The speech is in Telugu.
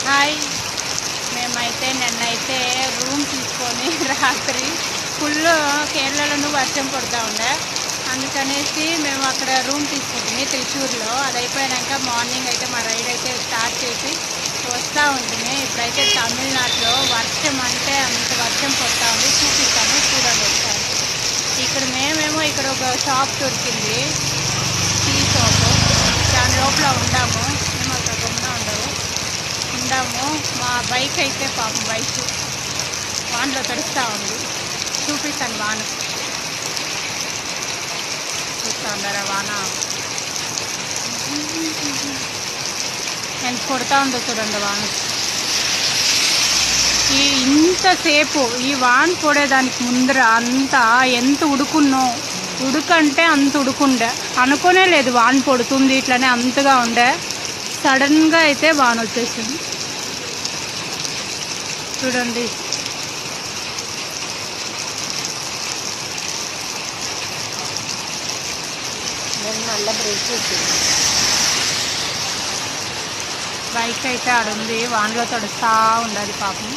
హాయ్. మేమైతే నిన్నైతే రూమ్ తీసుకొని రాత్రి ఫుల్ కేరళలోనూ వర్షం పడుతూ ఉండే, అందుకనేసి మేము అక్కడ రూమ్ తీసుకుంటుంది త్రిశూర్లో. అది అయిపోయాక మార్నింగ్ అయితే మా రైడ్ అయితే స్టార్ట్ చేసి వస్తూ ఉంటుంది. ఇప్పుడైతే తమిళనాడులో వర్షం అంటే అంత వర్షం పడుతూ ఉంది, చూపిస్తాను చూడండి ఒకసారి. ఇక్కడ మేమేమో ఇక్కడ ఒక షాప్ దొరికింది, టీ షాప్, దాని లోపల ఉండాము. మేము అక్కడ గమ్మున ఉండాము. మా బైక్ అయితే పాపం బైక్ వాన్లో తడుస్తూ ఉంది, చూపిస్తాను వాన. చూస్తూ ఉన్నారా వాన ఎంత కొడుతూ ఉందో చూడండి వాన. ఇంతసేపు ఈ వాన పడేదానికి ముందర అంతా ఎంత ఉడుకంటే అంత ఉడుకుండే, అనుకోనే లేదు వాన పడుతుంది ఇట్లనే అంతగా ఉండే. సడన్గా అయితే వాన వచ్చేసింది చూడండి. మళ్ళీ బ్రేక్ వచ్చింది. బైక్ అయితే ఆడుంది, వానలో తడుస్తూ ఉండాలి పాపం.